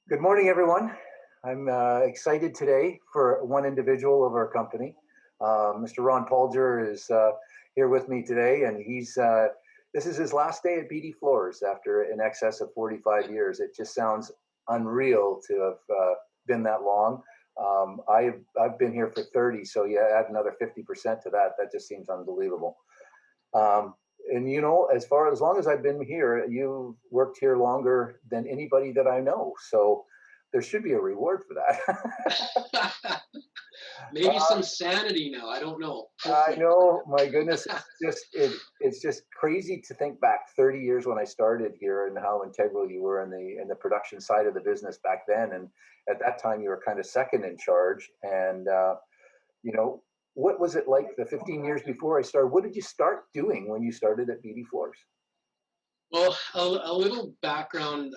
Good morning, everyone. I'm excited today for one individual of our company. Mr. Ron Paulger is here with me today, and this is his last day at Beatty Floors after in excess of 45 years. It just sounds unreal to have been that long. I've been here for 30, so yeah, add another 50% to that. That just seems unbelievable. Um, and as long as I've been here, you've worked here longer than anybody that I know. So there should be a reward for that. Maybe some sanity now. I don't know. I Hopefully. know, my goodness, it's just crazy to think back 30 years when I started here and how integral you were in the production side of the business back then. And at that time, you were kind of second in charge. And you know, what was it like the 15 years before I started? What did you start doing when you started at BD Floors? Well, a little background.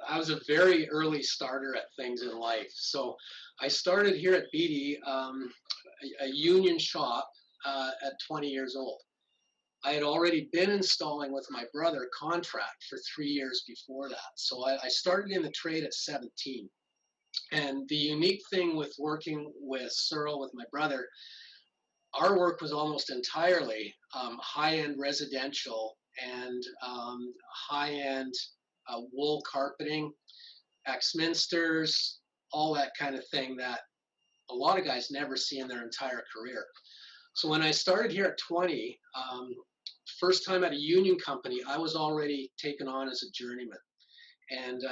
I was a very early starter at things in life. So I started here at Beatty, a union shop, at 20 years old. I had already been installing with my brother contract for 3 years before that. So I started in the trade at 17. And the unique thing with working with Searle, with my brother, our work was almost entirely high-end residential and high-end wool carpeting, Axminsters, all that kind of thing that a lot of guys never see in their entire career. So when I started here at 20, first time at a union company, I was already taken on as a journeyman. And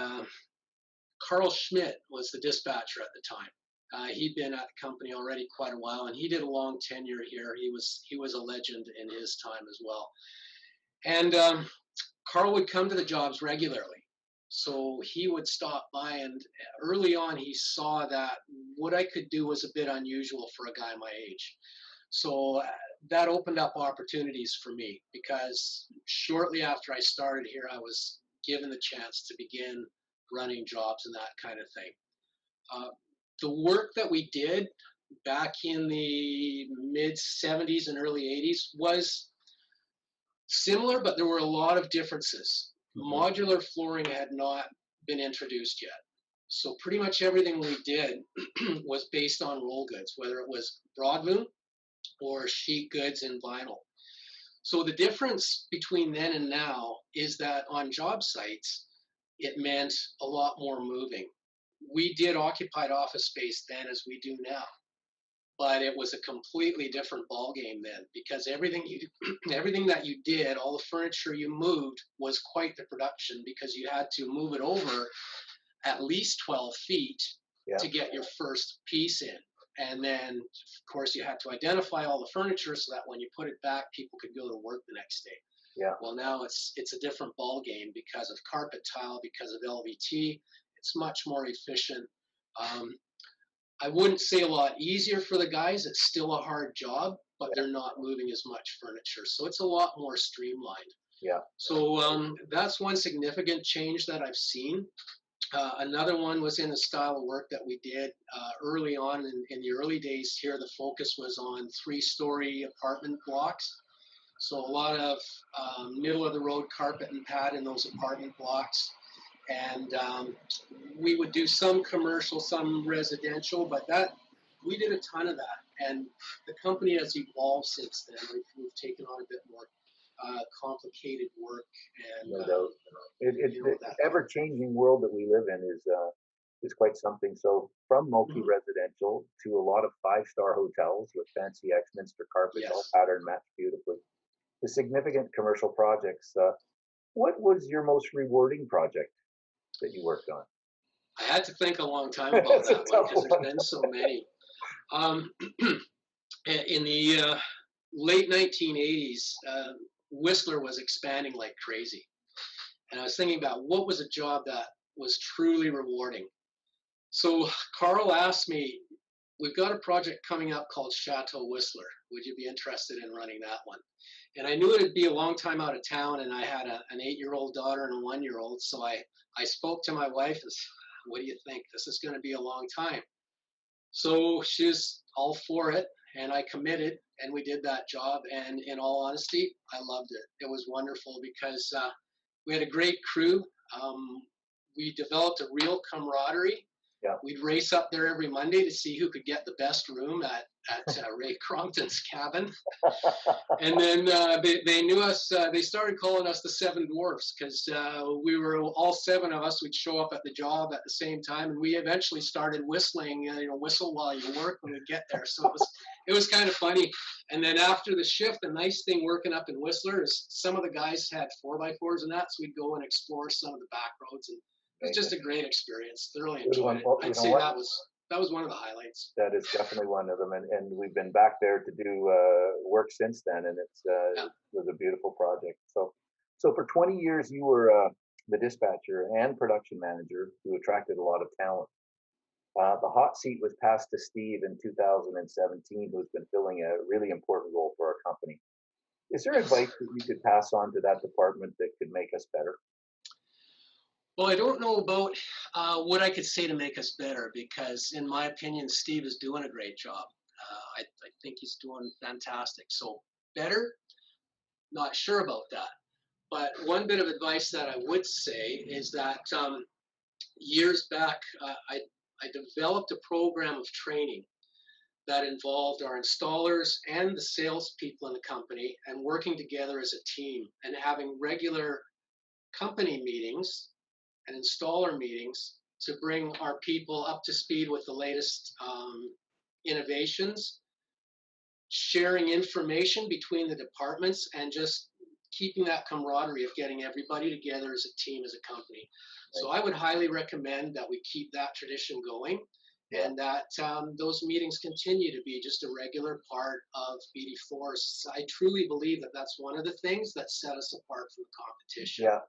Carl Schmidt was the dispatcher at the time. He'd been at the company already quite a while, and he did a long tenure here. He was a legend in his time as well. And Carl would come to the jobs regularly, so he would stop by. And early on, he saw that what I could do was a bit unusual for a guy my age. So that opened up opportunities for me because shortly after I started here, I was given the chance to begin running jobs and that kind of thing. Uh, the work that we did back in the mid 70s and early 80s was similar, but there were a lot of differences. Mm-hmm. Modular flooring had not been introduced yet. So pretty much everything we did was based on roll goods, whether it was broadloom or sheet goods and vinyl. So the difference between then and now is that on job sites, it meant a lot more moving. We did occupied office space then as we do now, but it was a completely different ballgame then because everything that you did, all the furniture you moved was quite the production because you had to move it over at least 12 feet Yeah, to get your first piece in. And then, of course, you had to identify all the furniture so that when you put it back, people could go to work the next day. yeah, Well, now it's a different ball game because of carpet tile, because of LVT. It's much more efficient. Um, I wouldn't say a lot easier for the guys. It's still a hard job, but yeah, they're not moving as much furniture, so it's a lot more streamlined. yeah. So that's one significant change that I've seen. Another one was in the style of work that we did early on in the early days here. The focus was on 3-story apartment blocks. So a lot of middle of the road carpet and pad in those apartment blocks. And we would do some commercial, some residential, but that we did a ton of that. And the company has evolved since then. We've taken on a bit more complicated work and No doubt. The that kind of thing. ever-changing world that we live in is quite something. So from Mhm. multi-residential to a lot of five-star hotels with fancy Axminster carpets, all Yes. patterned matched beautifully, to significant commercial projects. What was your most rewarding project that you worked on? I had to think a long time about That's a that one tough because there's one. been so many. Um, in the late 1980s, Whistler was expanding like crazy. And I was thinking about what was a job that was truly rewarding. So Carl asked me, we've got a project coming up called Chateau Whistler. Would you be interested in running that one? And I knew it'd be a long time out of town, and I had an 8-year-old daughter and a 1-year-old. So I spoke to my wife and said, what do you think? This is going to be a long time. So she was all for it, and I committed, and we did that job. And in all honesty, I loved it. It was wonderful because we had a great crew. Um, we developed a real camaraderie. Yeah. We'd race up there every Monday to see who could get the best room at Ray Crompton's cabin. And then they knew us. They started calling us the Seven Dwarfs because we were all seven of us. We'd show up at the job at the same time, and we eventually started whistling. Whistle while you work when we get there. So it was kind of funny. And then after the shift, the nice thing working up in Whistler is some of the guys had 4x4s and that, so we'd go and explore some of the back roads, and it was just a great experience. Thoroughly enjoyed it. I'd say that was one of the highlights. That is definitely one of them, and we've been back there to do work since then, and it was a beautiful project. So for 20 years you were the dispatcher and production manager who attracted a lot of talent. The hot seat was passed to Steve in 2017, who's been filling a really important role for our company. Is there advice that you could pass on to that department that could make us better? Well, I don't know about what I could say to make us better, because in my opinion, Steve is doing a great job. I think he's doing fantastic. So better, not sure about that. But one bit of advice that I would say is that years back, I developed a program of training that involved our installers and the salespeople in the company, and working together as a team and having regular company meetings and installer meetings to bring our people up to speed with the latest innovations, sharing information between the departments, and just keeping that camaraderie of getting everybody together as a team, as a company. So I would highly recommend that we keep that tradition going, and that those meetings continue to be just a regular part of Beatty Floors. I truly believe that that's one of the things that set us apart from the competition.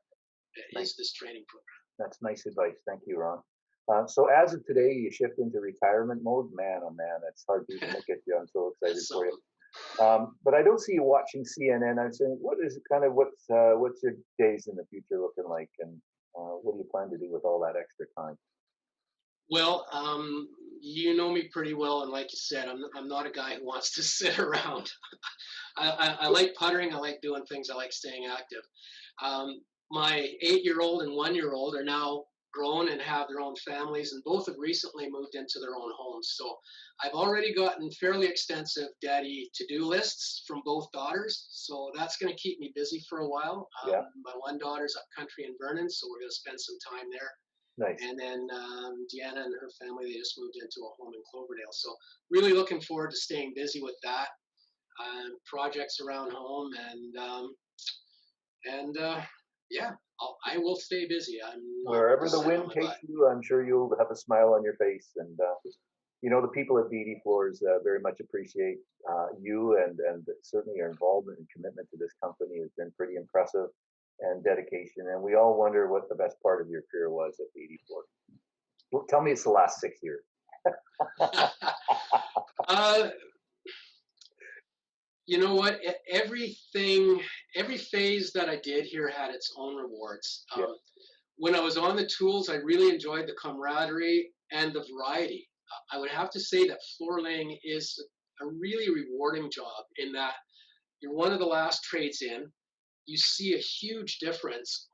Is this training program. That's nice advice. Thank you, Ron. So as of today, you shift into retirement mode. Man, oh man, that's hard to even look at you. I'm so excited for you. But I don't see you watching CNN. I'm saying, what's your days in the future looking like, and what do you plan to do with all that extra time? Well, you know me pretty well, and like you said, I'm not a guy who wants to sit around. I like puttering. I like doing things. I like staying active. My 8-year-old and 1-year-old are now grown and have their own families, and both have recently moved into their own homes. So I've already gotten fairly extensive daddy to-do lists from both daughters. So that's going to keep me busy for a while. My one daughter's up country in Vernon, so we're going to spend some time there. Nice. And then Deanna and her family, they just moved into a home in Cloverdale. So really looking forward to staying busy with that. Projects around home, and I will stay busy. Wherever the wind takes you, I'm sure you'll have a smile on your face. And the people at Beatty Floors very much appreciate you, and certainly your involvement and commitment to this company has been pretty impressive, and dedication. And we all wonder what the best part of your career was at Beatty Floors. Well, tell me it's the last 6 years. You know what? Every phase that I did here had its own rewards. When I was on the tools, I really enjoyed the camaraderie and the variety. I would have to say that floor laying is a really rewarding job, in that you're one of the last trades in. You see a huge difference,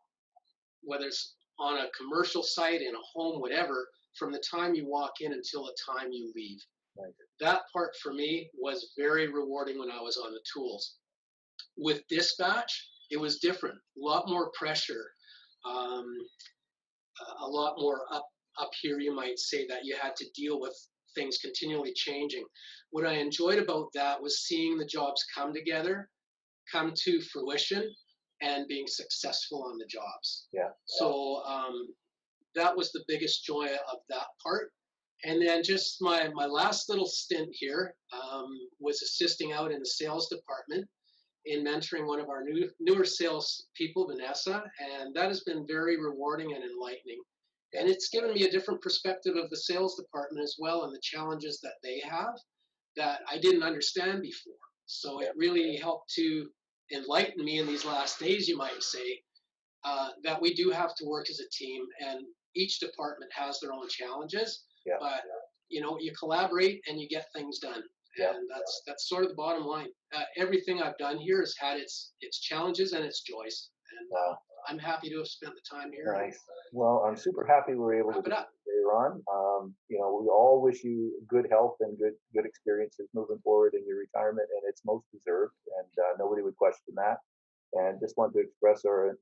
whether it's on a commercial site, in a home, whatever, from the time you walk in until the time you leave. Right. That part for me was very rewarding when I was on the tools. With dispatch, it was different. A lot more pressure, a lot more up here, you might say, that you had to deal with things continually changing. What I enjoyed about that was seeing the jobs come together, come to fruition, and being successful on the jobs. So that was the biggest joy of that part. And then just my last little stint here was assisting out in the sales department in mentoring one of our newer sales people, Vanessa, and that has been very rewarding and enlightening. And it's given me a different perspective of the sales department as well, and the challenges that they have that I didn't understand before. So it really helped to enlighten me in these last days, you might say, that we do have to work as a team, and each department has their own challenges, but you collaborate and you get things done. And that's sort of the bottom line. Everything I've done here has had its challenges and its joys. And I'm happy to have spent the time here. Nice. Well, I'm super happy we were able to Wrap do it it up. today, Ron. We all wish you good health and good experiences moving forward in your retirement, and it's most deserved, and nobody would question that. And just want to express our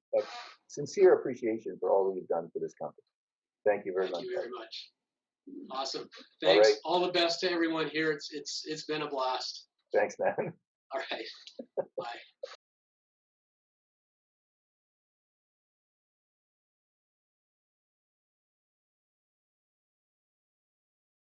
sincere appreciation for all that you've done for this company. Thank you very Thank much. you very much. Awesome. All Thanks. right. All the best to everyone here. It's been a blast. Thanks, man. All right. Bye.